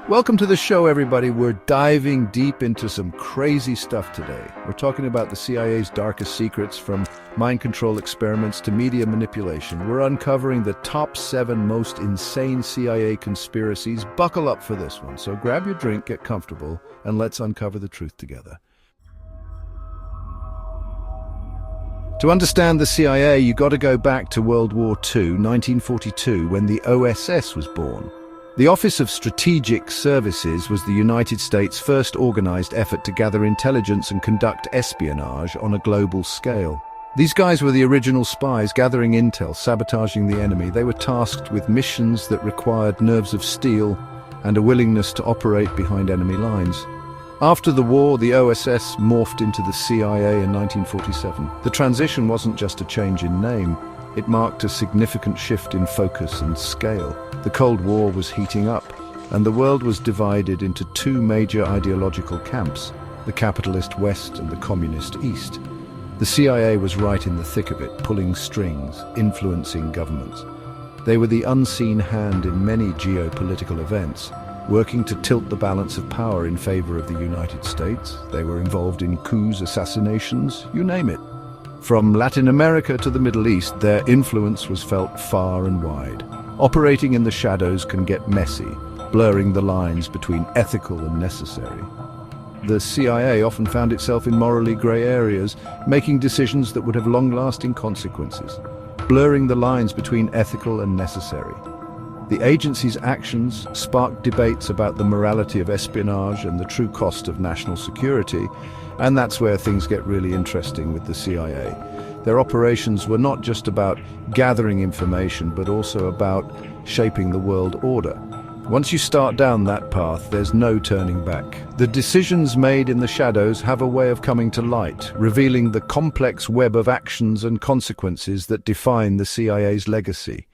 Welcome to the show, everybody. We're diving deep into some crazy stuff today. We're talking about the CIA's darkest secrets, from mind control experiments to media manipulation. We're uncovering the top 7 most insane CIA conspiracies. Buckle up for this one. So grab your drink, get comfortable, and let's uncover the truth together. To understand the CIA, you got to go back to World War II, 1942, when the OSS was born. The Office of Strategic Services was the United States' first organized effort to gather intelligence and conduct espionage on a global scale. These guys were the original spies, gathering intel, sabotaging the enemy. They were tasked with missions that required nerves of steel and a willingness to operate behind enemy lines. After the war, the OSS morphed into the CIA in 1947. The transition wasn't just a change in name. It marked a significant shift in focus and scale. The Cold War was heating up, and the world was divided into 2 major ideological camps, the capitalist West and the communist East. The CIA was right in the thick of it, pulling strings, influencing governments. They were the unseen hand in many geopolitical events, working to tilt the balance of power in favor of the United States. They were involved in coups, assassinations, you name it. From Latin America to the Middle East, their influence was felt far and wide. Operating in the shadows can get messy, blurring the lines between ethical and necessary. The CIA often found itself in morally grey areas, making decisions that would have long-lasting consequences, blurring the lines between ethical and necessary. The agency's actions sparked debates about the morality of espionage and the true cost of national security, and that's where things get really interesting with the CIA. Their operations were not just about gathering information, but also about shaping the world order. Once you start down that path, there's no turning back. The decisions made in the shadows have a way of coming to light, revealing the complex web of actions and consequences that define the CIA's legacy.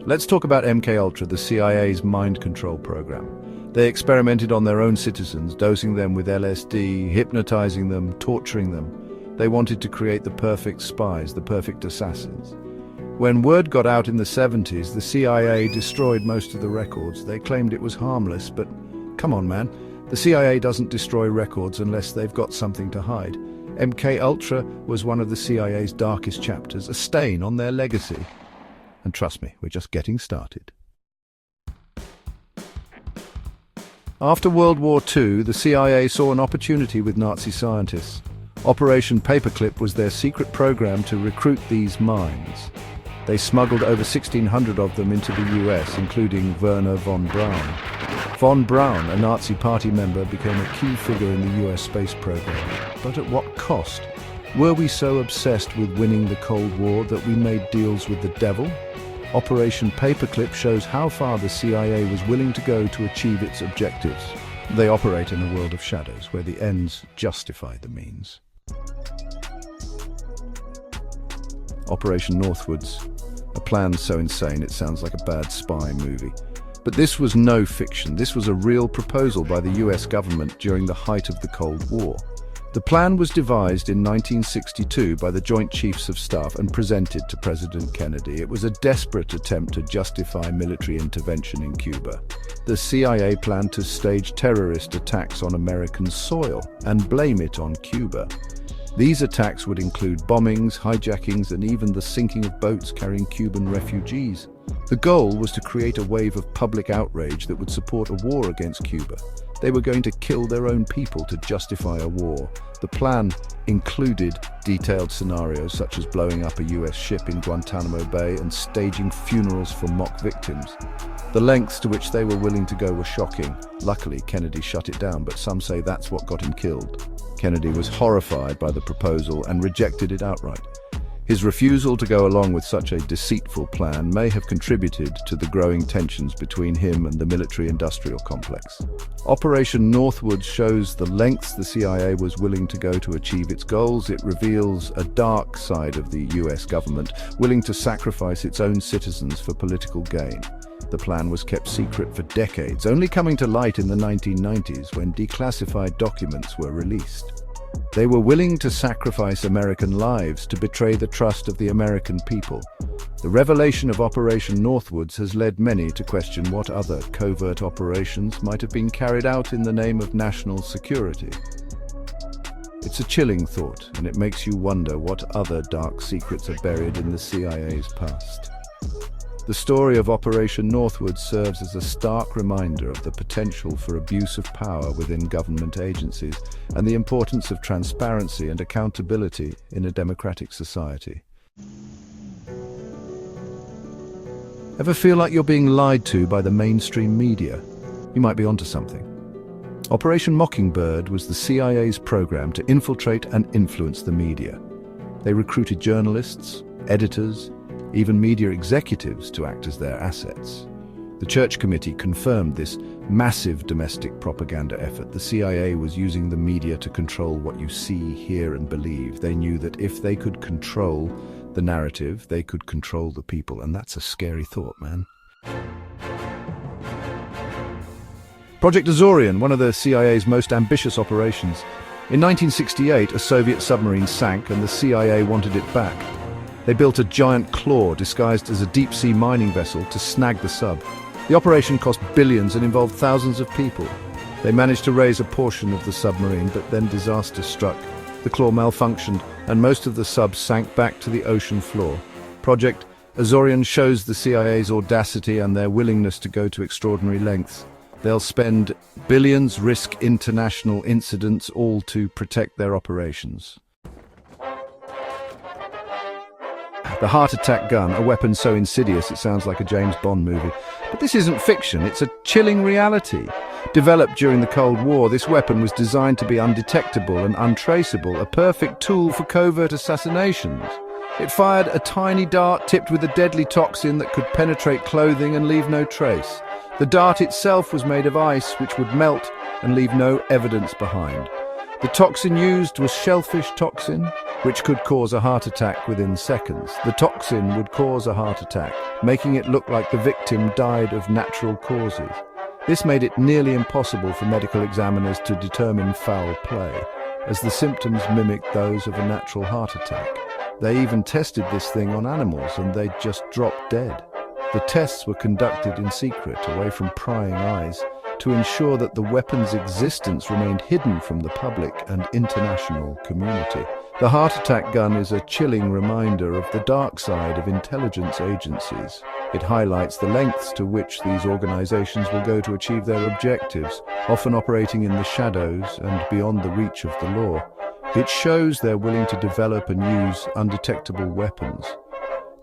Let's talk about MKUltra, the CIA's mind control program. They experimented on their own citizens, dosing them with LSD, hypnotizing them, torturing them. They wanted to create the perfect spies, the perfect assassins. When word got out in the 70s, the CIA destroyed most of the records. They claimed it was harmless, but come on, man. The CIA doesn't destroy records unless they've got something to hide. MKUltra was one of the CIA's darkest chapters, a stain on their legacy. And trust me, we're just getting started. After World War II, the CIA saw an opportunity with Nazi scientists. Operation Paperclip was their secret program to recruit these minds. They smuggled over 1,600 of them into the US, including Werner von Braun. Von Braun, a Nazi party member, became a key figure in the US space program. But at what cost? Were we so obsessed with winning the Cold War that we made deals with the devil? Operation Paperclip shows how far the CIA was willing to go to achieve its objectives. They operate in a world of shadows, where the ends justify the means. Operation Northwoods, a plan so insane it sounds like a bad spy movie. But this was no fiction. This was a real proposal by the US government during the height of the Cold War. The plan was devised in 1962 by the Joint Chiefs of Staff and presented to President Kennedy. It was a desperate attempt to justify military intervention in Cuba. The CIA planned to stage terrorist attacks on American soil and blame it on Cuba. These attacks would include bombings, hijackings, and even the sinking of boats carrying Cuban refugees. The goal was to create a wave of public outrage that would support a war against Cuba. They were going to kill their own people to justify a war. The plan included detailed scenarios such as blowing up a US ship in Guantanamo Bay and staging funerals for mock victims. The lengths to which they were willing to go were shocking. Luckily, Kennedy shut it down, but some say that's what got him killed. Kennedy was horrified by the proposal and rejected it outright. His refusal to go along with such a deceitful plan may have contributed to the growing tensions between him and the military-industrial complex. Operation Northwoods shows the lengths the CIA was willing to go to achieve its goals. It reveals a dark side of the US government, willing to sacrifice its own citizens for political gain. The plan was kept secret for decades, only coming to light in the 1990s when declassified documents were released. They were willing to sacrifice American lives to betray the trust of the American people. The revelation of Operation Northwoods has led many to question what other covert operations might have been carried out in the name of national security. It's a chilling thought, and it makes you wonder what other dark secrets are buried in the CIA's past. The story of Operation Northwoods serves as a stark reminder of the potential for abuse of power within government agencies and the importance of transparency and accountability in a democratic society. Ever feel like you're being lied to by the mainstream media? You might be onto something. Operation Mockingbird was the CIA's program to infiltrate and influence the media. They recruited journalists, editors, even media executives to act as their assets. The Church Committee confirmed this massive domestic propaganda effort. The CIA was using the media to control what you see, hear, and believe. They knew that if they could control the narrative, they could control the people, and that's a scary thought, man. Project Azorian, one of the CIA's most ambitious operations. In 1968, a Soviet submarine sank and the CIA wanted it back. They built a giant claw disguised as a deep-sea mining vessel to snag the sub. The operation cost billions and involved thousands of people. They managed to raise a portion of the submarine, but then disaster struck. The claw malfunctioned, and most of the sub sank back to the ocean floor. Project Azorian shows the CIA's audacity and their willingness to go to extraordinary lengths. They'll spend billions, risk international incidents, all to protect their operations. The heart attack gun, a weapon so insidious it sounds like a James Bond movie. But this isn't fiction, it's a chilling reality. Developed during the Cold War, this weapon was designed to be undetectable and untraceable, a perfect tool for covert assassinations. It fired a tiny dart tipped with a deadly toxin that could penetrate clothing and leave no trace. The dart itself was made of ice, which would melt and leave no evidence behind. The toxin used was shellfish toxin, which could cause a heart attack within seconds. The toxin would cause a heart attack, making it look like the victim died of natural causes. This made it nearly impossible for medical examiners to determine foul play, as the symptoms mimicked those of a natural heart attack. They even tested this thing on animals, and they'd just dropped dead. The tests were conducted in secret, away from prying eyes, to ensure that the weapon's existence remained hidden from the public and international community. The heart attack gun is a chilling reminder of the dark side of intelligence agencies. It highlights the lengths to which these organizations will go to achieve their objectives, often operating in the shadows and beyond the reach of the law. It shows they're willing to develop and use undetectable weapons.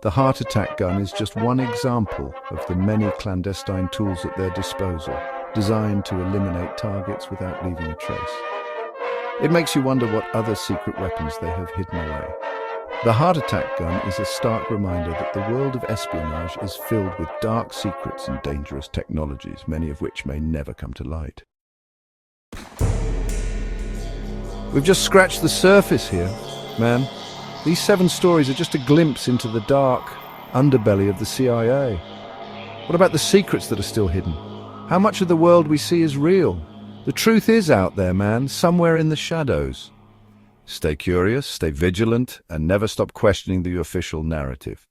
The heart attack gun is just one example of the many clandestine tools at their disposal, designed to eliminate targets without leaving a trace. It makes you wonder what other secret weapons they have hidden away. The heart attack gun is a stark reminder that the world of espionage is filled with dark secrets and dangerous technologies, many of which may never come to light. We've just scratched the surface here, man. These 7 stories are just a glimpse into the dark underbelly of the CIA. What about the secrets that are still hidden? How much of the world we see is real? The truth is out there, man, somewhere in the shadows. Stay curious, stay vigilant, and never stop questioning the official narrative.